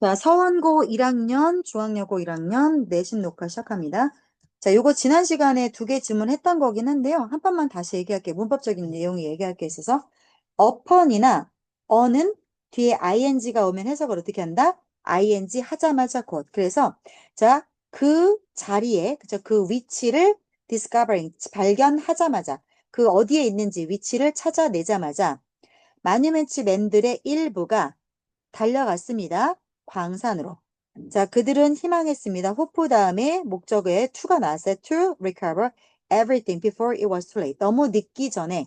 자, 서원고 1학년, 중앙여고 1학년 내신 녹화 시작합니다. 자, 요거 지난 시간에 두 개 질문했던 거긴 한데요. 한 번만 다시 얘기할게요. 문법적인 내용이 얘기할 게 있어서. upon이나 on은 뒤에 ing가 오면 해석을 어떻게 한다? ing 하자마자 곧. 그래서 자, 그 자리에, 그죠? 그 위치를 discovering, 발견하자마자 그 어디에 있는지 위치를 찾아내자마자 마뉴멘츠 맨들의 일부가 달려갔습니다. 광산으로. 자, 그들은 희망했습니다. 호프 다음에 목적어에 to가 나왔어요. To recover everything before it was too late. 너무 늦기 전에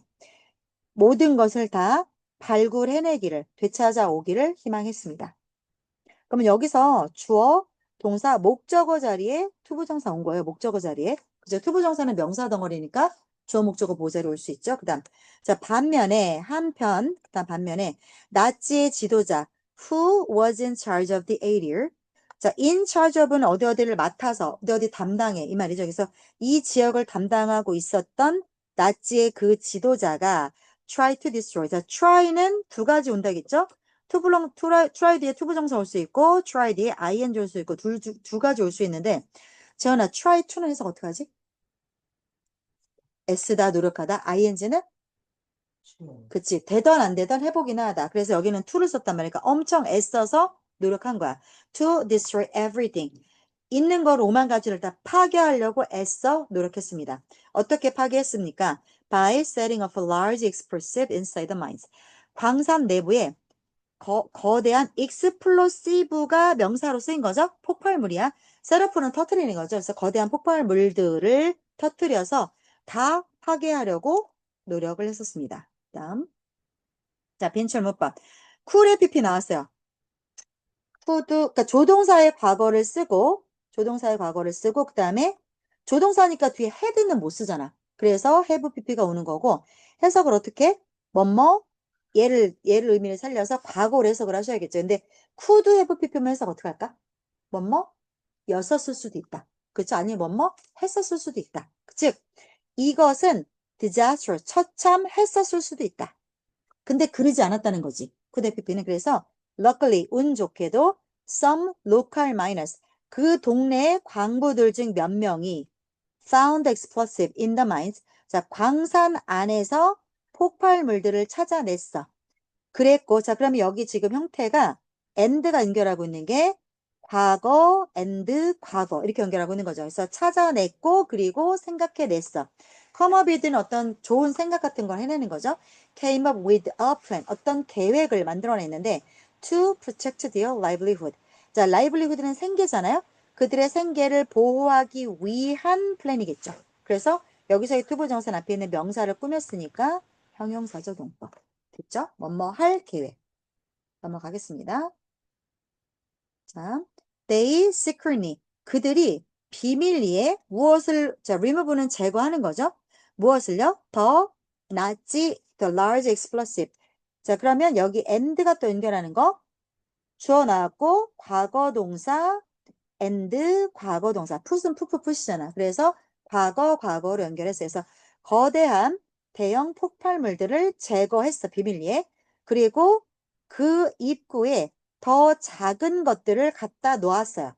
모든 것을 다 발굴해내기를, 되찾아오기를 희망했습니다. 그러면 여기서 주어, 동사, 목적어 자리에 투부정사 온 거예요. 목적어 자리에. 그죠? 투부정사는 명사 덩어리니까 주어, 목적어 보호자로 올 수 있죠. 그 다음. 자, 반면에, 한편, 그 다음 반면에, 나치의 지도자, who was in charge of the area? 자, in charge of는 어디 어디를 맡아서, 어디 어디 담당해. 이 말이죠. 그래서 이 지역을 담당하고 있었던 나치의 그 지도자가 try to destroy. 자, try는 두 가지 온다겠죠? try 뒤에 투부정사 올 수 있고, try 뒤에 ing 올 수 있고, 두 가지 올 수 있는데, 재현아, try to는 해석 어떻게 하지? 애쓰다, 노력하다, ing는? 그치. 되던 안 되던 해보기나 하다. 그래서 여기는 to를 썼단 말이니까 엄청 애써서 노력한 거야. To destroy everything. 있는 걸 오만 가지를 다 파괴하려고 애써 노력했습니다. 어떻게 파괴했습니까? By setting up a large explosive inside the mines. 광산 내부에 거대한 익스플로시브가 명사로 쓰인 거죠. 폭발물이야. 셋업은 터트리는 거죠. 그래서 거대한 폭발물들을 터트려서 다 파괴하려고 노력을 했었습니다. 다음. 자, 빈철 문법. 쿨의 PP 나왔어요. 그러니까 조동사의 과거를 쓰고, 그 다음에 조동사니까 뒤에 had는 못 쓰잖아. 그래서 have pp가 오는 거고, 해석을 어떻게? 뭐뭐, 얘를 의미를 살려서 과거로 해석을 하셔야겠죠. 근데 could have pp면 해석 어떻게 할까? 뭐뭐, 였었을 수도 있다. 그렇죠? 아니면 뭐뭐, 했었을 수도 있다. 즉, 이것은 disaster, 처참했었을 수도 있다. 근데 그러지 않았다는 거지. 쿠데피피는 그래서 luckily 운 좋게도 some local miners 그 동네의 광부들 중 몇 명이 found explosive in the mines. 자, 광산 안에서 폭발물들을 찾아냈어. 그랬고, 자, 그러면 여기 지금 형태가 and가 연결하고 있는 게 과거, and, 과거 이렇게 연결하고 있는 거죠. 그래서 찾아냈고, 그리고 생각해냈어. come up with는 어떤 좋은 생각 같은 걸 해내는 거죠. came up with a plan, 어떤 계획을 만들어냈는데 to protect their livelihood. 자, livelihood는 생계잖아요. 그들의 생계를 보호하기 위한 플랜이겠죠. 그래서 여기서의 투부정사 앞에 있는 명사를 꾸몄으니까 형용사적 용법. 됐죠? 뭐뭐 할 계획. 넘어가겠습니다. 자, they secretly. 그들이 비밀리에 무엇을, 자, remove는 제거하는 거죠. 무엇을요? 더 낫지, the large explosive. 자, 그러면 여기 and가 또 연결하는 거. 주어 나왔고, 과거 동사, and 과거 동사. 풋은 풋이잖아. 그래서 과거로 연결했어요. 그래서 거대한 대형 폭발물들을 제거했어. 비밀리에. 그리고 그 입구에 더 작은 것들을 갖다 놓았어요.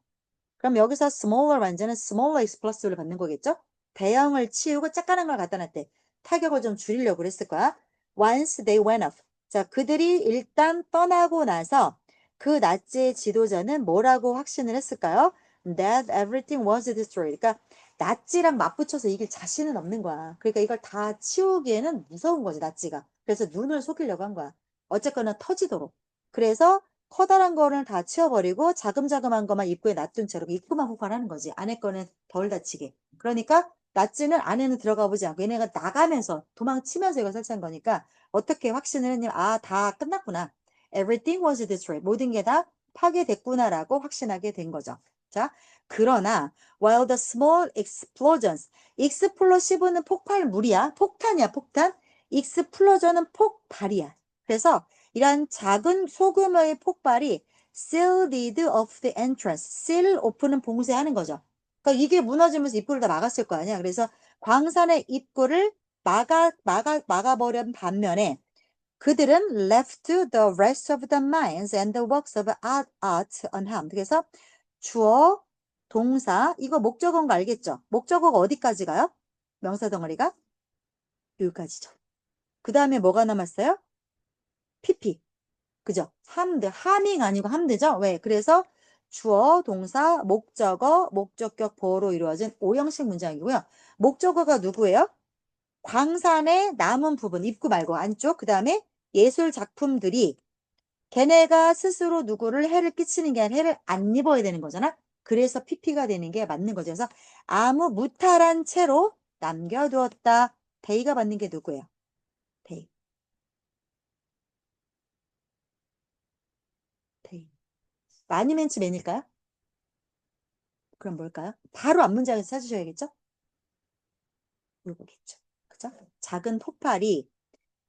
그럼 여기서 smaller 완전은 smaller explosive를 받는 거겠죠? 대형을 치우고 작은 걸 갖다 놨대. 타격을 좀 줄이려고 그랬을 거야. Once they went off. 자, 그들이 일단 떠나고 나서 그 나치의 지도자는 뭐라고 확신을 했을까요? That everything was destroyed. 그러니까 나치랑 맞붙여서 이길 자신은 없는 거야. 그러니까 이걸 다 치우기에는 무서운 거지, 나치가. 그래서 눈을 속이려고 한 거야. 어쨌거나 터지도록. 그래서 커다란 거를 다 치워버리고 자금자금한 것만 입구에 놔둔 채로 입구만 폭발하는 거지. 안에 거는 덜 다치게. 그러니까 나치는 안에는 들어가 보지 않고 얘네가 나가면서 도망치면서 이걸 설치한 거니까 어떻게 확신을 했냐면 아, 다 끝났구나. Everything was destroyed. 모든 게 다 파괴됐구나라고 확신하게 된 거죠. 자, 그러나 while the small explosions, explosive는 폭발물이야. 폭탄이야, 폭탄. explosion은 폭발이야. 그래서 이런 작은 소규모의 폭발이 sealed off the entrance. seal off는 봉쇄하는 거죠. 그러니까 이게 무너지면서 입구를 다 막았을 거 아니야. 그래서 광산의 입구를 막아버린 반면에 그들은 left the rest of the mines and the works of art unharmed. 그래서 주어, 동사, 이거 목적어인 거 알겠죠? 목적어가 어디까지 가요? 명사 덩어리가 여기까지죠. 그 다음에 뭐가 남았어요? PP. 그죠? 함드, 하밍 아니고 함드죠? 왜? 그래서 주어, 동사, 목적어, 목적격 보어로 이루어진 오형식 문장이고요. 목적어가 누구예요? 광산의 남은 부분, 입구 말고 안쪽, 그 다음에 예술 작품들이 걔네가 스스로 누구를 해를 끼치는 게 아니라 해를 안 입어야 되는 거잖아. 그래서 PP가 되는 게 맞는 거죠. 그래서 아무 무탈한 채로 남겨두었다. 데이가 받는 게 누구예요? 데이. 데이. 마니멘츠 맨일까요? 그럼 뭘까요? 바로 앞 문장에서 찾으셔야겠죠? 이거겠죠. 그죠? 작은 폭발이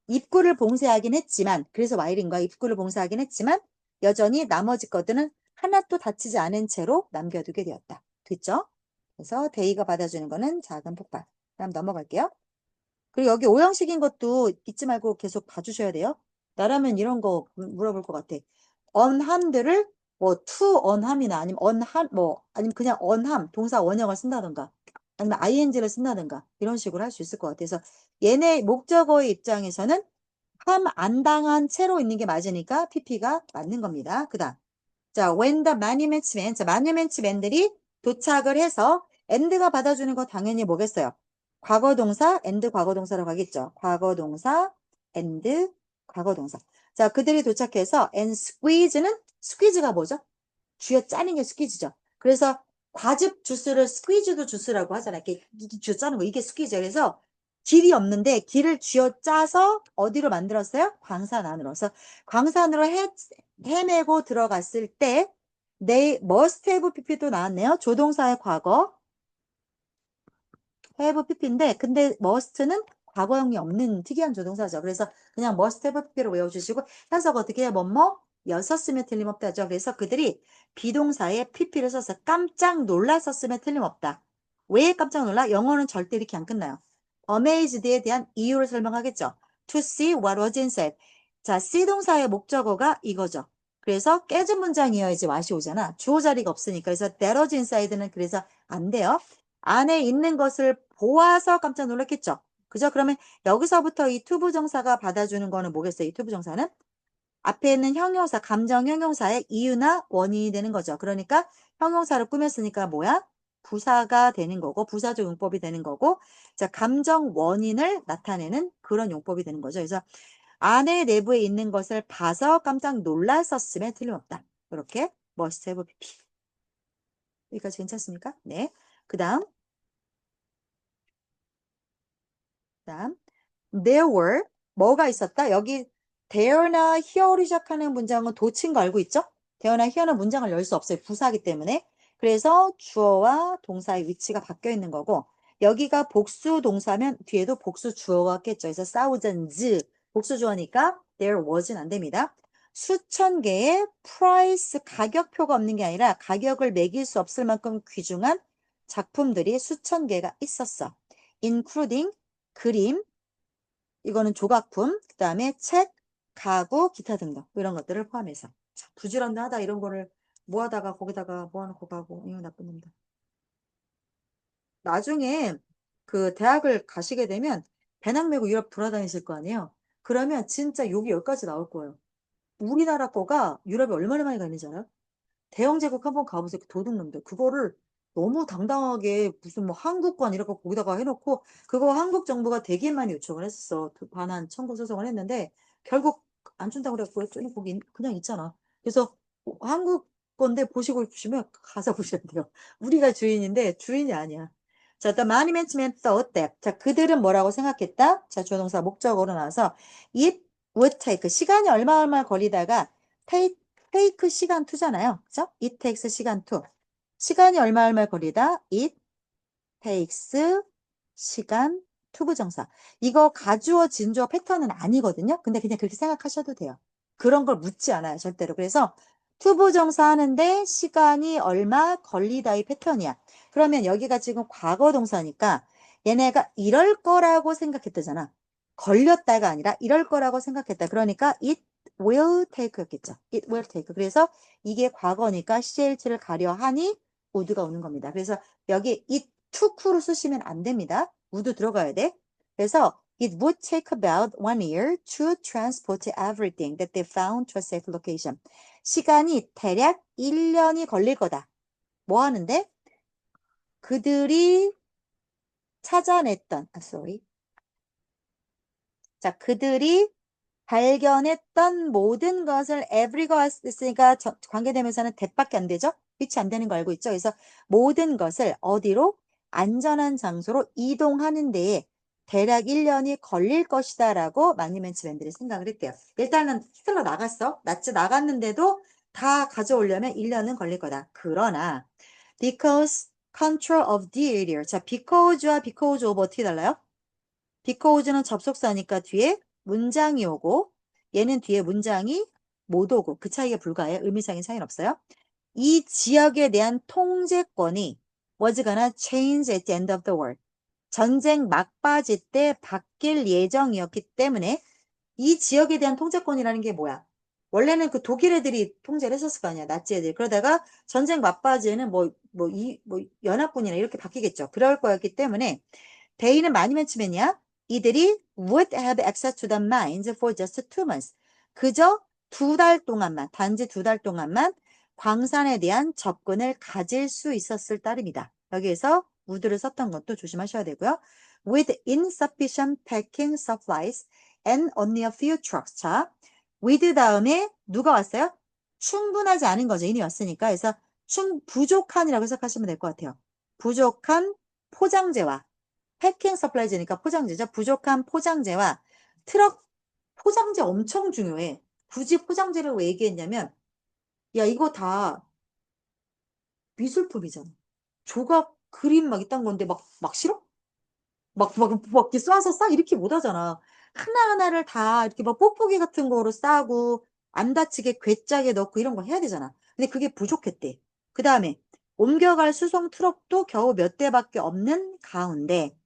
입구를 봉쇄하긴 했지만, 그래서 와이링과 입구를 봉쇄하긴 했지만, 여전히 나머지 것들은 하나도 다치지 않은 채로 남겨두게 되었다. 됐죠? 그래서 데이가 받아주는 거는 작은 폭발. 그럼 넘어갈게요. 그리고 여기 오형식인 것도 잊지 말고 계속 봐주셔야 돼요. 나라면 이런 거 물어볼 것 같아. 언함들을 뭐 to 언함이나 아니면 언함 뭐 아니면 그냥 언함 동사 원형을 쓴다든가 아니면 ing를 쓴다든가 이런 식으로 할 수 있을 것 같아서 얘네 목적어의 입장에서는 함 안 당한 채로 있는 게 맞으니까 PP가 맞는 겁니다. 그다음 자 when the monuments men 자 monuments men들이 도착을 해서 and가 받아주는 거 당연히 뭐겠어요? 과거동사 and 과거동사로 가겠죠. 과거동사 and 과거동사. 자 그들이 도착해서 and squeeze는 squeeze가 뭐죠? 쥐어 짜는 게 스퀴즈죠. 그래서 과즙 주스를 스퀴즈도 주스라고 하잖아요. 이렇게 쥐어 짜는 거 이게 스퀴즈. 그래서 길이 없는데 길을 쥐어 짜서 어디로 만들었어요? 광산 안으로. 그래서 광산으로 헤매고 들어갔을 때 they must have pp도 나왔네요. 조동사의 과거 have pp인데 근데 must는 과거형이 없는 특이한 조동사죠. 그래서 그냥 must have pp로 외워주시고 해석 어떻게 해요? 뭐뭐 였었으면 틀림없다죠. 그래서 그들이 비동사에 pp를 써서 깜짝 놀랐었으면 틀림없다. 왜 깜짝 놀라? 영어는 절대 이렇게 안 끝나요. amazed에 대한 이유를 설명하겠죠. to see what was inside. 자, see 동사의 목적어가 이거죠. 그래서 깨진 문장이어야지 맛이 오잖아. 주어 자리가 없으니까. 그래서 that was inside는 그래서 안 돼요. 안에 있는 것을 보아서 깜짝 놀랐겠죠. 그죠? 그러면 여기서부터 이 투부정사가 받아주는 거는 뭐겠어요? 이 투부정사는 앞에 있는 형용사, 감정 형용사의 이유나 원인이 되는 거죠. 그러니까 형용사를 꾸몄으니까 뭐야? 부사가 되는 거고, 부사적 용법이 되는 거고, 자, 감정 원인을 나타내는 그런 용법이 되는 거죠. 그래서 안에 내부에 있는 것을 봐서 깜짝 놀랐었음에 틀림없다. 이렇게 must have pp. 여기까지 괜찮습니까? 네. 그 다음 there were 뭐가 있었다? 여기 there나 here로 시작하는 문장은 도친 거 알고 있죠? there나 here는 문장을 열 수 없어요. 부사기 때문에. 그래서 주어와 동사의 위치가 바뀌어 있는 거고 여기가 복수 동사면 뒤에도 복수 주어가 겠죠. 그래서 thousands 복수 주어니까 there was는 안 됩니다. 수천 개의 price 가격표가 없는 게 아니라 가격을 매길 수 없을 만큼 귀중한 작품들이 수천 개가 있었어. including 그림, 이거는 조각품, 그 다음에 책, 가구, 기타 등등 이런 것들을 포함해서 자, 부지런하다 이런 거를 모아다가 거기다가 모아놓고 가고 이거 나쁜 놈다. 나중에 그 대학을 가시게 되면 배낭 메고 유럽 돌아다니실 거 아니에요. 그러면 진짜 욕이 여기까지 나올 거예요. 우리나라 거가 유럽에 얼마나 많이 가는지 알아요? 대영 제국 한번 가보세요. 그 도둑놈들. 그거를 너무 당당하게 무슨 뭐 한국관 이렇게 거기다가 해놓고 그거 한국 정부가 되게 많이 요청을 했었어. 반환 청구 소송을 했는데 결국 안 준다고 그래갖고 좀 거기 그냥 있잖아. 그래서 한국 건데 보시고 싶으면 가서 보셔야 돼요. 우리가 주인인데 주인이 아니야. 자, the monument thought that. 자, 그들은 뭐라고 생각했다? 자, 조동사 목적어로 나와서 it would take. 시간이 얼마 걸리다가 take 시간 투잖아요. 그죠? it takes 시간 투. 시간이 얼마 걸리다. it takes 시간 투부정사. 이거 가주어 진주어 패턴은 아니거든요. 근데 그냥 그렇게 생각하셔도 돼요. 그런 걸 묻지 않아요. 절대로. 그래서 투부정사 하는데 시간이 얼마 걸리다의 패턴이야. 그러면 여기가 지금 과거 동사니까 얘네가 이럴 거라고 생각했다잖아. 걸렸다가 아니라 이럴 거라고 생각했다. 그러니까 it will take였겠죠. it will take. 그래서 이게 과거니까 CH를 가려 하니 would가 오는 겁니다. 그래서 여기 it took로 쓰시면 안 됩니다. would 들어가야 돼. 그래서 it would take about 1 year to transport everything that they found to a safe location. 시간이 대략 1년이 걸릴 거다. 뭐 하는데? 그들이 찾아냈던, 자, 그들이 발견했던 모든 것을 every가 있으니까 관계대명사는 that밖에 안 되죠? which 안 되는 거 알고 있죠? 그래서 모든 것을 어디로? 안전한 장소로 이동하는 데에 대략 1년이 걸릴 것이다 라고 마니멘츠맨들이 생각을 했대요. 일단은 히틀러 나갔어. 나치 나갔는데도 다 가져오려면 1년은 걸릴 거다. 그러나 because control of the area. 자, because와 because of 어떻게 달라요? because는 접속사니까 뒤에 문장이 오고 얘는 뒤에 문장이 못 오고 그 차이가 불가해요. 의미상의 차이는 없어요. 이 지역에 대한 통제권이 was gonna change at the end of the war. 전쟁 막바지 때 바뀔 예정이었기 때문에 이 지역에 대한 통제권이라는 게 뭐야? 원래는 그 독일 애들이 통제를 했었을 거 아니야. 나치 애들. 그러다가 전쟁 막바지에는 연합군이나 이렇게 바뀌겠죠. 그럴 거였기 때문에 데이는 마니멘츠맨이야. 이들이 would have access to the mines for just 2 months. 그저 2달 동안만, 단지 2달 동안만 광산에 대한 접근을 가질 수 있었을 따름이다. 여기에서 would를 썼던 것도 조심하셔야 되고요. with insufficient packing supplies and only a few trucks. 자, with 다음에 누가 왔어요? 충분하지 않은 거죠. 인이 왔으니까. 그래서 부족한이라고 해석하시면 될 것 같아요. 부족한 포장재와 패킹 서플라이즈니까 포장재죠. 부족한 포장재와 트럭, 포장재 엄청 중요해. 굳이 포장재를 왜 얘기했냐면, 야, 이거 다 미술품이잖아. 조각, 그림 막 이딴 건데 막 싫어? 막 이렇게 쏴서 싸? 이렇게 못 하잖아. 하나하나를 다 이렇게 막 뽁뽁이 같은 거로 싸고, 안 다치게 괴짜게 넣고 이런 거 해야 되잖아. 근데 그게 부족했대. 그 다음에, 옮겨갈 수송 트럭도 겨우 몇 대밖에 없는 가운데,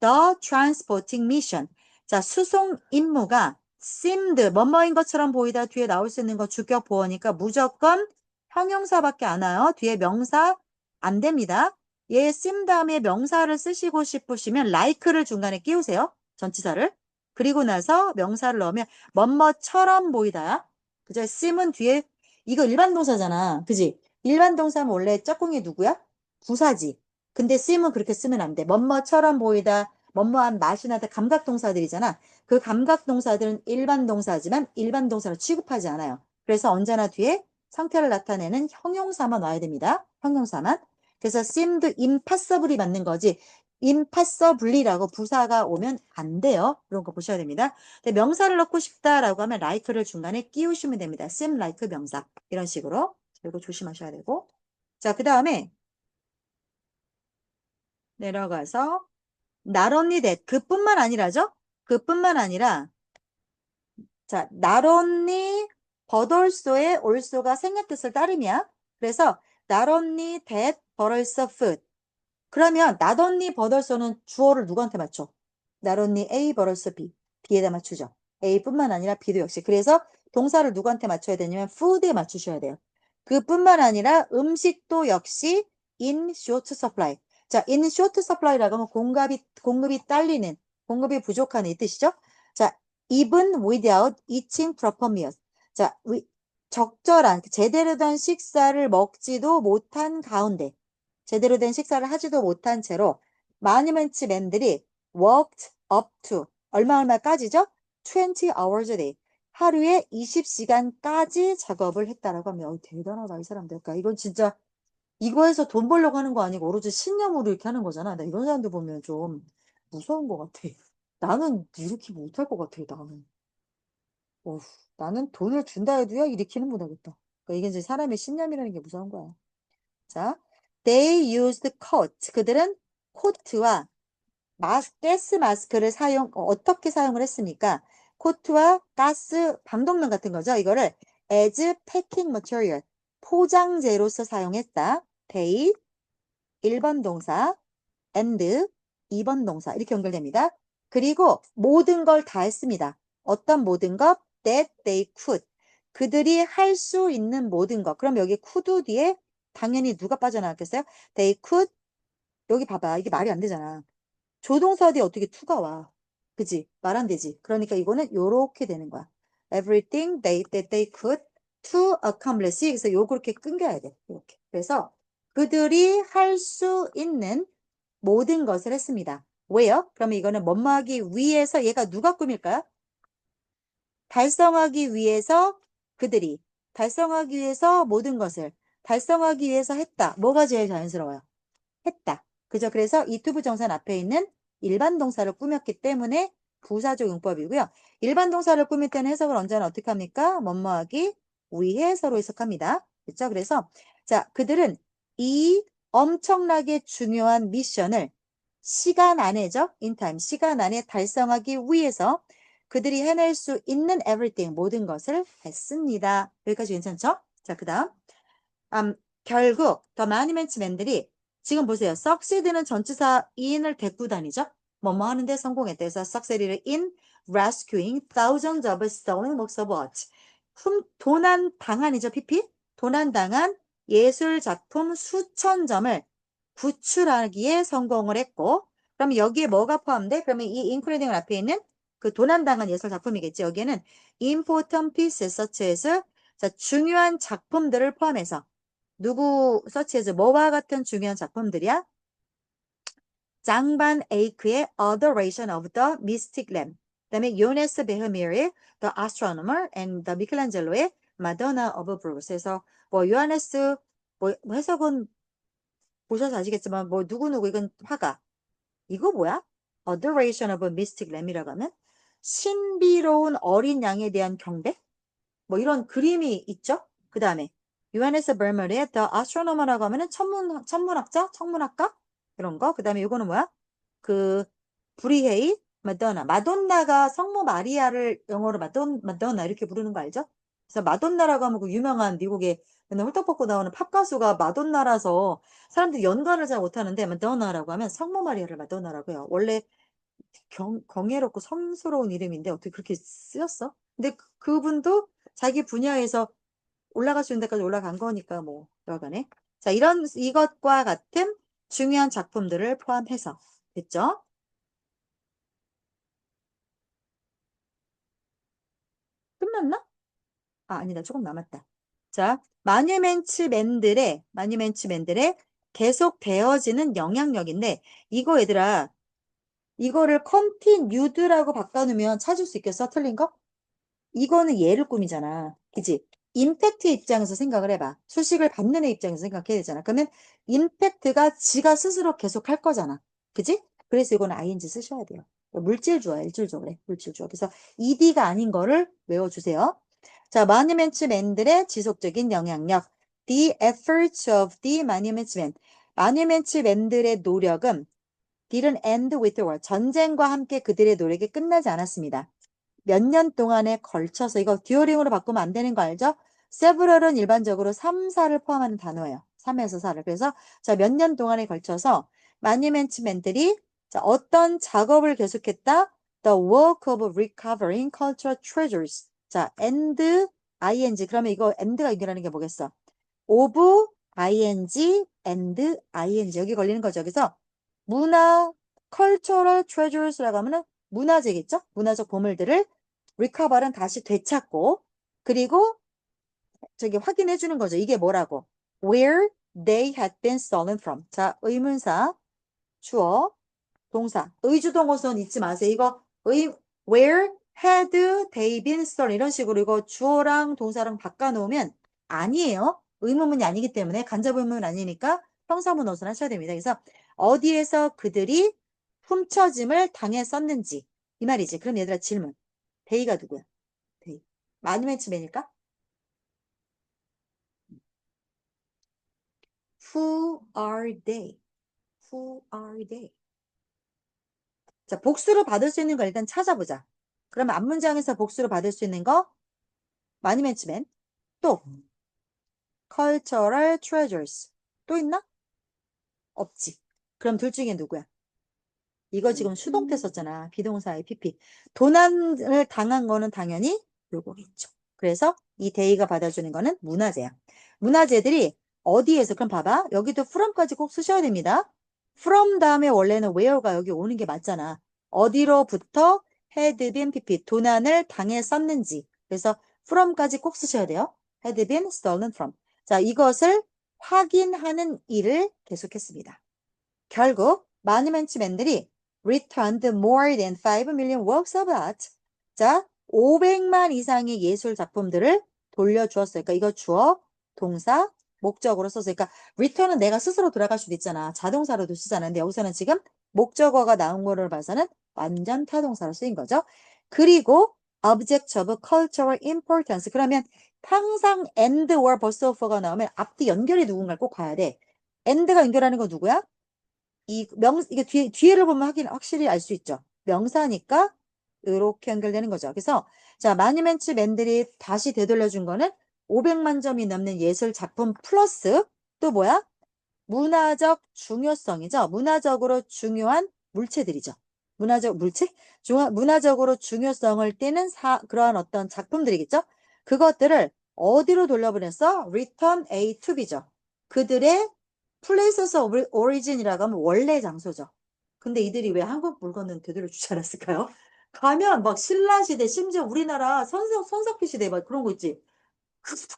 The transporting mission. 자, 수송 임무가 seemed, 뭐뭐인 것처럼 보이다 뒤에 나올 수 있는 거 주격 보어니까 무조건 형용사밖에 안 와요. 뒤에 명사 안 됩니다. 얘 seem 다음에 명사를 쓰시고 싶으시면 like를 중간에 끼우세요. 전치사를. 그리고 나서 명사를 넣으면 뭐뭐처럼 보이다야. 그죠? seem은 뒤에 이거 일반 동사잖아. 그지? 일반 동사는 원래 짝꿍이 누구야? 부사지. 근데 seem은 그렇게 쓰면 안 돼. 뭐뭐처럼 보이다. 뭐뭐한 맛이 나다. 감각동사들이잖아. 그 감각동사들은 일반 동사지만 일반 동사로 취급하지 않아요. 그래서 언제나 뒤에 상태를 나타내는 형용사만 와야 됩니다. 형용사만. 그래서 seemed impossible이 맞는 거지. impossibly라고 부사가 오면 안 돼요. 그런 거 보셔야 됩니다. 근데 명사를 넣고 싶다라고 하면 like를 중간에 끼우시면 됩니다. seem like 명사. 이런 식으로. 이거 조심하셔야 되고. 자, 그 다음에 내려가서 not only that. 그뿐만 아니라죠? 그뿐만 아니라 자, not only but also의 also가 생략 뜻을 따름이야. 그래서 not only that but also food. 그러면 not only but also는 주어를 누구한테 맞춰? not only A but also B. B에다 맞추죠. A뿐만 아니라 B도 역시. 그래서 동사를 누구한테 맞춰야 되냐면 food에 맞추셔야 돼요. 그뿐만 아니라 음식도 역시 in short supply. 자, in short supply라고 하면 공급이 딸리는, 공급이 부족한 이 뜻이죠. 자, even without eating proper meals. 자, 적절한 제대로 된 식사를 먹지도 못한 가운데 제대로 된 식사를 하지도 못한 채로 마니멘츠맨들이 worked up to 얼마까지죠? 20 hours a day. 하루에 20시간까지 작업을 했다라고 하면 대단하다 이 사람들. 그러니까 이건 진짜 이거에서 돈 벌려고 하는 거 아니고 오로지 신념으로 이렇게 하는 거잖아. 나 이런 사람들 보면 좀 무서운 것 같아. 나는 이렇게 못할 것 같아. 나는. 어후, 나는 돈을 준다 해도야 일으키는 못하겠다. 그러니까 이게 이제 사람의 신념이라는 게 무서운 거야. 자, they used coat. 그들은 코트와 가스 마스크를 어떻게 사용을 했습니까? 코트와 가스 방독면 같은 거죠. 이거를 as packing material, 포장재로서 사용했다. they 1번 동사 and 2번 동사 이렇게 연결됩니다. 그리고 모든 걸 다 했습니다. 어떤 모든 것? That they could. 그들이 할 수 있는 모든 것. 그럼 여기 could 뒤에 당연히 누가 빠져나왔겠어요? They could. 여기 봐봐. 이게 말이 안 되잖아. 조동사 뒤에 어떻게 to가 와. 그지? 말 안 되지. 그러니까 이거는 요렇게 되는 거야. Everything that they could to accomplish. 그래서 요 그렇게 끊겨야 돼. 이렇게. 그래서 그들이 할 수 있는 모든 것을 했습니다. 왜요? 그러면 이거는 뭐뭐 하기 위해서 얘가 누가 꾸밀까요? 달성하기 위해서 그들이 달성하기 위해서 모든 것을 달성하기 위해서 했다. 뭐가 제일 자연스러워요? 했다. 그죠? 그래서 이 투부정사 앞에 있는 일반 동사를 꾸몄기 때문에 부사적 용법이고요. 일반 동사를 꾸밀 때는 해석을 언제나 어떻게 합니까? 뭐뭐 하기 위해서로 해석합니다. 그렇죠? 그래서 자, 그들은 이 엄청나게 중요한 미션을 시간 안에죠? in time, 시간 안에 달성하기 위해서 그들이 해낼 수 있는 everything, 모든 것을 했습니다. 여기까지 괜찮죠? 자, 그 다음. 결국 더 마니멘츠맨들이 지금 보세요. succeed는 전치사 in을 데리고 다니죠. 뭐뭐 하는데 성공했다. 그래서 succeeded in rescuing thousands of stolen works of art. 도난 당한이죠. PP. 도난 당한 예술 작품 수천 점을 구출하기에 성공을 했고, 그럼 여기에 뭐가 포함돼? 그러면 이 including 앞에 있는 그 도난 당한 예술 작품이겠지. 여기에는 important pieces such as 자, 중요한 작품들을 포함해서 누구 서치해서 뭐와 같은 중요한 작품들이야? 장반 에이크의 Adoration of the Mystic Lamp. 그다음에 요네스 베헤미르의 The Astronomer and the 미켈란젤로의 Madonna of Bruges. 그래서 뭐 요하네스 뭐 해석은 보셔서 아시겠지만 뭐 누구누구 이건 화가. 이거 뭐야? Adoration of a Mystic Lamb이라고 하면 신비로운 어린 양에 대한 경배? 뭐 이런 그림이 있죠. 그 다음에 요하네스 버머의 The Astronomer라고 하면은 천문학자, 천문학가 이런 거. 그 다음에 이거는 뭐야? 그 브리헤이 마돈나가 성모 마리아를 영어로 마돈나 이렇게 부르는 거 알죠? 그래서 마돈나라고 하면 그 유명한 미국의 맨날 홀딱 벗고 나오는 팝 가수가 마돈나라서 사람들이 연관을 잘 못하는데 마돈나라고 하면 성모 마리아를 마돈나라고 해요. 원래 경애롭고 성스러운 이름인데 어떻게 그렇게 쓰였어? 근데 그분도 자기 분야에서 올라갈 수 있는 데까지 올라간 거니까 뭐 여간에 자 이런 이것과 같은 중요한 작품들을 포함해서 됐죠? 끝났나? 아 아니다 조금 남았다. 자 마뉴멘츠맨들의 계속 되어지는 영향력인데 이거 얘들아 이거를 컨티뉴드라고 바꿔놓으면 찾을 수 있겠어? 틀린 거? 이거는 얘를 꾸미잖아. 그치? 임팩트 입장에서 생각을 해봐. 수식을 받는 애 입장에서 생각해야 되잖아. 그러면 임팩트가 지가 스스로 계속 할 거잖아. 그치? 그래서 이거는 ing 쓰셔야 돼요. 물질주어야, 일주일주어 그래. 물질주어. 그래서 ed가 아닌 거를 외워주세요. 자, 마니멘츠맨들의 지속적인 영향력. The efforts of the monuments men. 마니멘츠맨들의 노력은 didn't end with the war. 전쟁과 함께 그들의 노력이 끝나지 않았습니다. 몇 년 동안에 걸쳐서 이거 듀어링으로 바꾸면 안 되는 거 알죠? several은 일반적으로 3, 4를 포함하는 단어예요. 3에서 4를. 그래서 자, 몇 년 동안에 걸쳐서 마니멘츠맨들이 자, 어떤 작업을 계속했다? The work of recovering cultural treasures. 자, and ing. 그러면 이거 and가 연결하는 게 뭐겠어? of ing and ing. 여기 걸리는 거죠. 그래서 문화 cultural treasures라고 하면은 문화재겠죠? 문화적 보물들을 recover은 다시 되찾고 그리고 저기 확인해 주는 거죠. 이게 뭐라고? Where they had been stolen from. 자, 의문사, 주어, 동사. 의주동어선 잊지 마세요. 이거 where had they been stolen 이런 식으로 이거 주어랑 동사랑 바꿔놓으면 아니에요. 의문문이 아니기 때문에 간접 의문은 아니니까 형사문어선 하셔야 됩니다. 그래서 어디에서 그들이 훔쳐짐을 당했었는지 이 말이지. 그럼 얘들아 질문. 데이가 누구야? 데이. 마니멘츠맨일까? Who are they? Who are they? 자, 복수로 받을 수 있는 거 일단 찾아보자. 그러면 앞문장에서 복수로 받을 수 있는 거 마니멘츠맨. 또 cultural treasures. 또 있나? 없지. 그럼 둘 중에 누구야? 이거 지금 수동태 썼잖아. 비동사의 PP. 도난을 당한 거는 당연히 요거겠죠. 그래서 이 데이가 받아주는 거는 문화재야. 문화재들이 어디에서, 그럼 봐봐. 여기도 from까지 꼭 쓰셔야 됩니다. from 다음에 원래는 where가 여기 오는 게 맞잖아. 어디로부터 had been PP, 도난을 당했었는지. 그래서 from까지 꼭 쓰셔야 돼요. had been stolen from. 자, 이것을 확인하는 일을 계속했습니다. 결국 마누멘츠맨들이 returned more than 5 million works of art. 자, 500만 이상의 예술 작품들을 돌려주었어요. 그러니까 이거 주어, 동사, 목적으로 썼어요. 그러니까 return은 내가 스스로 돌아갈 수도 있잖아. 자동사로도 쓰잖아. 근데 여기서는 지금 목적어가 나온 거를 봐서는 완전 타동사로 쓰인 거죠. 그리고 object of cultural importance. 그러면 항상 and or 벌써 of가 나오면 앞뒤 연결이 누군가를 꼭 봐야 돼. and가 연결하는 건 누구야? 이게 뒤에를 보면 확실히 알 수 있죠. 명사니까 이렇게 연결되는 거죠. 그래서 자, 마니멘츠맨들이 다시 되돌려준 거는 500만 점이 넘는 예술 작품 플러스 또 뭐야? 문화적 중요성이죠. 문화적으로 중요한 물체들이죠. 문화적으로 중요성을 띠는 그러한 어떤 작품들이겠죠. 그것들을 어디로 돌려보냈어? Return A to B죠. 그들의 Places of Origin이라고 하면 원래 장소죠. 근데 이들이 왜 한국 물건은 되돌려주지 않았을까요? 가면 막 신라시대, 심지어 우리나라 손석희 시대 막 그런 거 있지.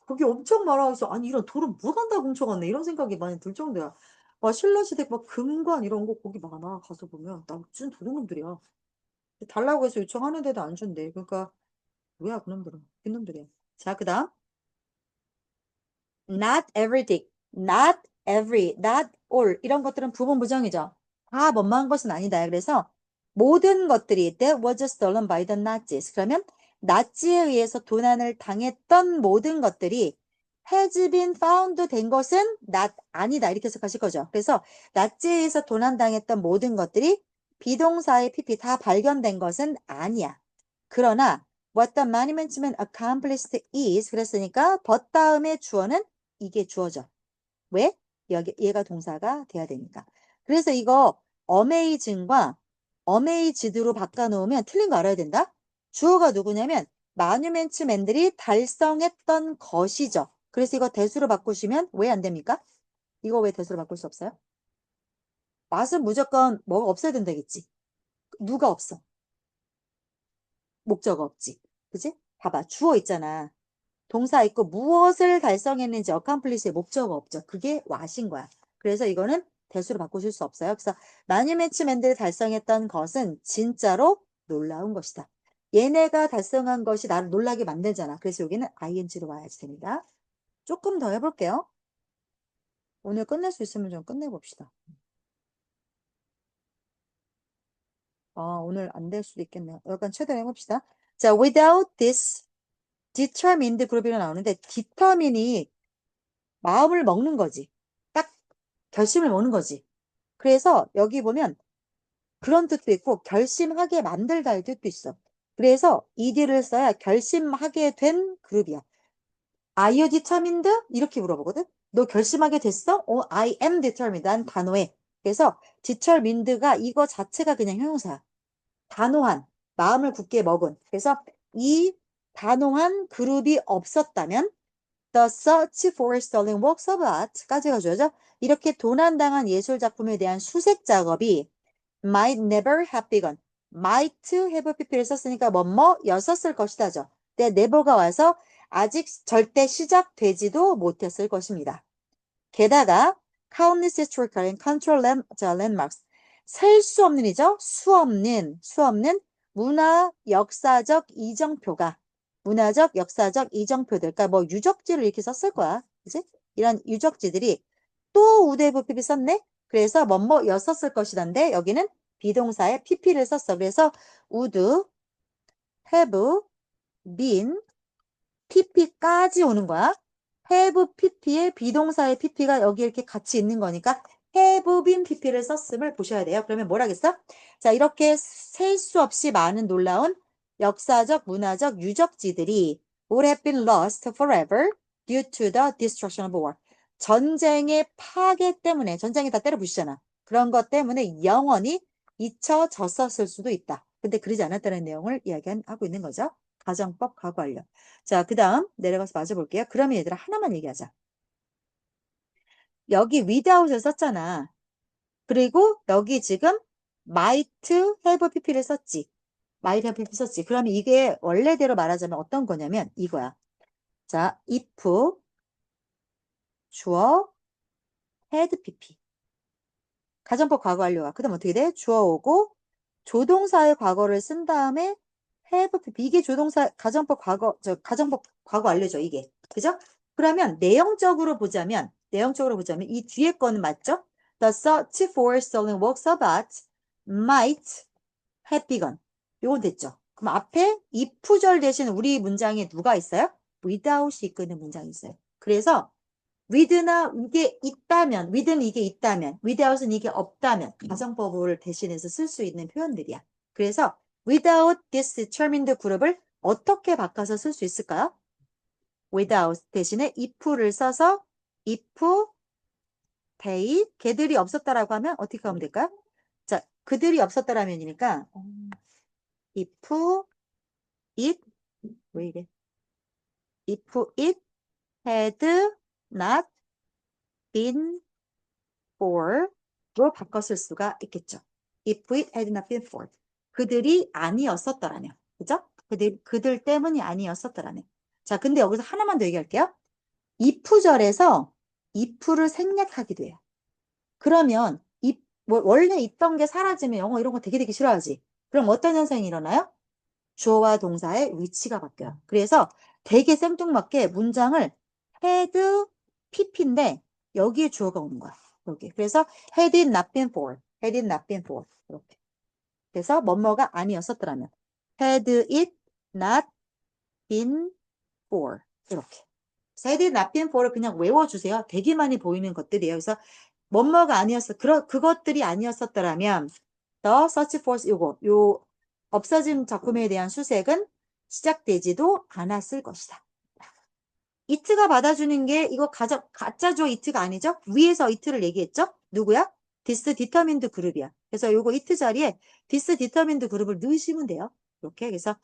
그게 엄청 많아서 아니 이런 돌은 뭐 간다 훔쳐갔네 이런 생각이 많이 들 정도야. 막 신라시대 막 금관 이런 거 거기 많아. 가서 보면 나 무슨 도둑놈들이야. 달라고 해서 요청하는데도 안 준대. 그러니까 뭐야 그놈들은 그놈들이야. 자, 그다음 not everything, not every, not all 이런 것들은 부분 부정이죠. 다 원망한 것은 아니다. 그래서 모든 것들이 that was stolen by the Nazis. 그러면 나치에 의해서 도난을 당했던 모든 것들이 has been found 된 것은 not 아니다. 이렇게 해석하실 거죠. 그래서 나치에 의해서 도난당했던 모든 것들이 비동사의 PP 다 발견된 것은 아니야. 그러나 what the monument man accomplished is 그랬으니까 but 다음에 주어는 이게 주어져. 왜? 얘가 동사가 돼야 되니까. 그래서 이거 amazing과 amazed로 바꿔놓으면 틀린 거 알아야 된다. 주어가 누구냐면 마뉴멘츠맨들이 달성했던 것이죠. 그래서 이거 대수로 바꾸시면 왜 안 됩니까? 이거 왜 대수로 바꿀 수 없어요? 맛은 무조건 뭐가 없어야 된다겠지. 누가 없어? 목적 없지. 그지? 봐봐. 주어 있잖아. 동사 있고 무엇을 달성했는지 어컴플리시의 목적어 없죠. 그게 what인 거야. 그래서 이거는 대수로 바꾸실 수 없어요. 그래서 마뉴매치맨들이 달성했던 것은 진짜로 놀라운 것이다. 얘네가 달성한 것이 나를 놀라게 만들잖아. 그래서 여기는 ing로 와야지 됩니다. 조금 더 해볼게요. 오늘 끝낼 수 있으면 좀 끝내봅시다. 오늘 안 될 수도 있겠네요. 약간 최대한 해봅시다. 자, without this determined 그룹이라 나오는데 determine이 마음을 먹는 거지. 딱 결심을 먹는 거지. 그래서 여기 보면 그런 뜻도 있고 결심하게 만들다의 뜻도 있어. 그래서 ed를 써야 결심하게 된 그룹이야. Are you determined? 이렇게 물어보거든. 너 결심하게 됐어? I am determined. 난 단호해. 그래서 determined가 이거 자체가 그냥 형용사야. 단호한, 마음을 굳게 먹은. 그래서 이 단호한 그룹이 없었다면 The search for stolen works of art까지가 줘야죠. 이렇게 도난당한 예술 작품에 대한 수색 작업이 might never have begun. might have pp를 썼으니까 뭐였었을 것이다죠. 근데 never가 와서 아직 절대 시작되지도 못했을 것입니다. 게다가 countless historical and cultural landmarks 셀 수 없는이죠. 수 없는 문화 역사적 이정표가 문화적 역사적 이정표들 그러니까 뭐 유적지를 이렇게 썼을 거야. 그지? 이런 유적지들이 또 우대부 PP 썼네. 그래서 뭐였었을 것이란데 여기는 비동사에 PP를 썼어. 그래서 would have been PP까지 오는 거야. have PP에 비동사의 PP가 여기 이렇게 같이 있는 거니까 have been PP를 썼음을 보셔야 돼요. 그러면 뭐라겠어? 자, 이렇게 셀 수 없이 많은 놀라운 역사적, 문화적 유적지들이 would have been lost forever due to the destruction of war. 전쟁의 파괴 때문에, 전쟁이 다 때려 부시잖아. 그런 것 때문에 영원히 잊혀졌었을 수도 있다. 근데 그러지 않았다는 내용을 이야기하고 있는 거죠. 가정법 과거 완료. 자, 그 다음 내려가서 맞아볼게요. 그러면 얘들아 하나만 얘기하자. 여기 without을 썼잖아. 그리고 여기 지금 might have pp를 썼지. might have pp 썼지. 그러면 이게 원래대로 말하자면 어떤 거냐면 이거야. 자, if 주어 had pp. 가정법 과거 완료가. 그 다음 어떻게 돼? 주어 오고 조동사의 과거를 쓴 다음에 have pp. 이게 조동사 가정법 과거 가정법 과거 완료죠. 이게. 그죠? 그러면 내용적으로 보자면 이 뒤에 거는 맞죠? The search for stolen works of art might have begun. 요건 됐죠? 그럼 앞에 if절 대신 우리 문장에 누가 있어요? without이 이끄는 문장이 있어요. 그래서 with나 이게 있다면, with는 이게 있다면, without은 이게 없다면 가정법을 대신해서 쓸 수 있는 표현들이야. 그래서 without this determined 그룹을 어떻게 바꿔서 쓸 수 있을까요? without 대신에 if를 써서 if they 걔들이 없었다라고 하면 어떻게 하면 될까요? 자, 그들이 없었다라면이니까 if it 왜 이래? if it had not been for로 바꿔 쓸 수가 있겠죠. If it had not been for. 그들이 아니었었더라면. 그죠? 그들 때문이 아니었었더라면. 자, 근데 여기서 하나만 더 얘기할게요. if절에서 if를 생략하기도 해요. 그러면 원래 있던 게 사라지면 영어 이런 거 되게 싫어하지. 그럼 어떤 현상이 일어나요? 주어와 동사의 위치가 바뀌어요. 그래서 되게 생뚱맞게 문장을 had pp인데 여기에 주어가 오는 거야. 여기. 그래서 had it not been for, had it not been for 이렇게. 그래서 뭐뭐가 아니었었더라면 had it not been for 이렇게. had it not been for를 그냥 외워주세요. 되게 많이 보이는 것들이에요. 그래서 뭐뭐가 그것들이 아니었었더라면 the search for 요 없어진 작품에 대한 수색은 시작되지도 않았을 것이다. it가 받아주는 게 이거 가짜죠 it가 아니죠? 위에서 it를 얘기했죠? 누구야? this determined 그룹이야. 그래서 요거 it 자리에 this determined 그룹을 넣으시면 돼요. 이렇게 그래서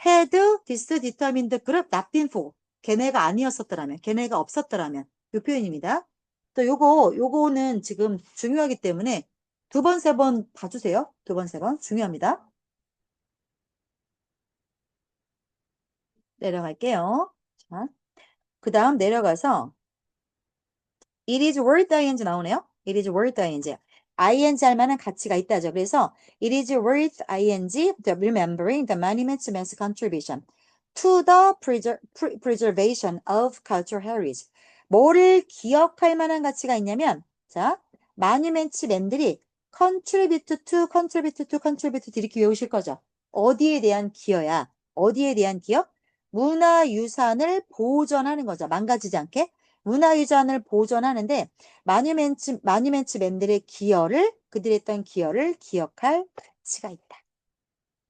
had this determined 그룹 not been for 걔네가 아니었었더라면 걔네가 없었더라면 요 표현입니다. 또 요거는 지금 중요하기 때문에 두 번, 세 번 봐주세요. 두 번, 세 번 중요합니다. 내려갈게요. 자, 그 다음 내려가서 it is worth ing 나오네요. it is worth ing. ing 할 만한 가치가 있다죠. 그래서 it is worth ing the remembering the monument's contribution to the preservation of cultural heritage. 뭐를 기억할 만한 가치가 있냐면 자, monument 맨들이 contribute 이렇게 외우실 거죠. 어디에 대한 기여야? 어디에 대한 기여? 문화유산을 보존하는 거죠. 망가지지 않게. 문화유산을 보존하는데 마뉴멘츠 맨들의 그들의 했던 기여를 기억할 가치가 있다.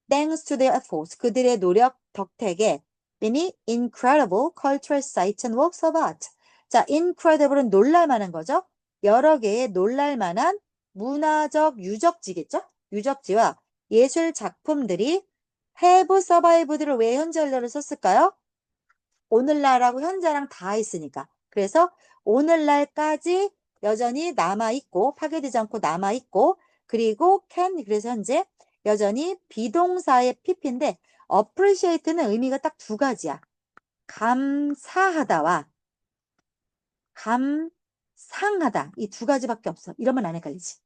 Thanks to their efforts, 그들의 노력 덕택에 many incredible cultural sites and works of art. 자, incredible은 놀랄만한 거죠. 여러 개의 놀랄만한 문화적 유적지겠죠. 유적지와 예술 작품들이 have survived를 왜 현재 완료를 썼을까요? 오늘날하고 현재랑 다 있으니까. 그래서 오늘날까지 여전히 남아있고 파괴되지 않고 남아있고 그리고 그래서 현재 여전히 비동사의 pp인데 appreciate는 의미가 딱 두 가지야. 감사하다와 감상하다. 이 두 가지밖에 없어. 이러면 안 헷갈리지.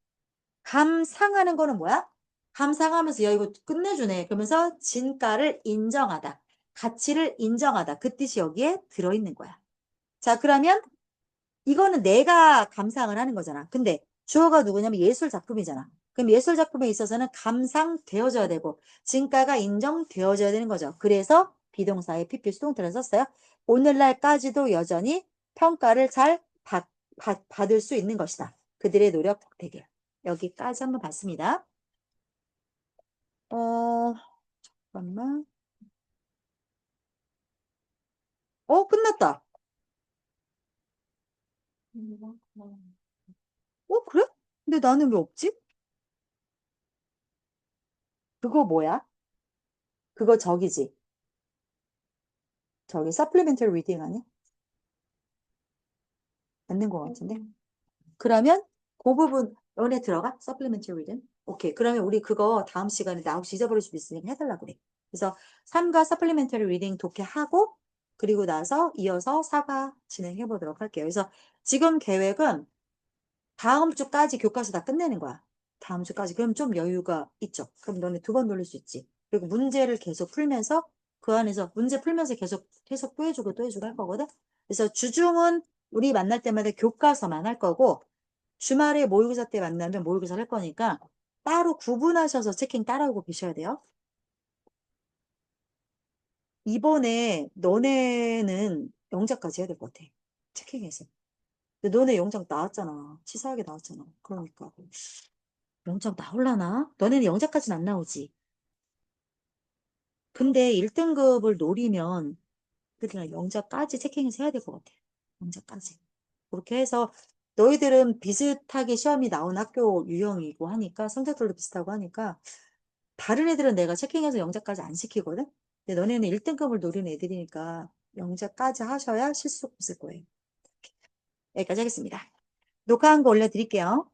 감상하는 거는 뭐야? 감상하면서 야 이거 끝내주네. 그러면서 진가를 인정하다. 가치를 인정하다. 그 뜻이 여기에 들어있는 거야. 자, 그러면 이거는 내가 감상을 하는 거잖아. 근데 주어가 누구냐면 예술 작품이잖아. 그럼 예술 작품에 있어서는 감상되어져야 되고 진가가 인정되어져야 되는 거죠. 그래서 비동사의 PP 수동태를 썼어요. 오늘날까지도 여전히 평가를 잘 받을 수 있는 것이다. 그들의 노력 덕택에. 여기까지 한번 봤습니다. 잠깐만. 끝났다. 그래? 근데 나는 왜 없지? 그거 뭐야? 그거 저기지. 저기 supplementary reading 아니야? 맞는 것 같은데. 그러면 그 부분 연에 들어가? supplementary reading? 오케이. 그러면 우리 그거 다음 시간에 나 혹시 잊어버릴 수도 있으니까 해달라고 그래. 그래서 3과 supplementary reading 독해하고 그리고 나서 이어서 4과 진행해 보도록 할게요. 그래서 지금 계획은 다음 주까지 교과서 다 끝내는 거야. 다음 주까지. 그럼 좀 여유가 있죠. 그럼 너네 2번 돌릴 수 있지. 그리고 문제를 계속 풀면서 그 안에서 문제 풀면서 계속 또 해주고 또 해주고 할 거거든. 그래서 주중은 우리 만날 때마다 교과서만 할 거고 주말에 모의고사 때 만나면 모의고사 할 거니까 따로 구분하셔서 체킹 따라오고 계셔야 돼요. 이번에 너네는 영작까지 해야 될 것 같아. 체킹해서. 근데 너네 영작 나왔잖아. 치사하게 나왔잖아. 그러니까. 영작 나올라나? 너네는 영작까지는 안 나오지. 근데 1등급을 노리면 그냥 영작까지 체킹해서 해야 될 것 같아. 영작까지. 그렇게 해서 너희들은 비슷하게 시험이 나온 학교 유형이고 하니까 성적들도 비슷하고 하니까 다른 애들은 내가 체킹해서 영작까지 안 시키거든? 근데 너네는 1등급을 노리는 애들이니까 영작까지 하셔야 실수가 없을 거예요. 여기까지 하겠습니다. 녹화한 거 올려드릴게요.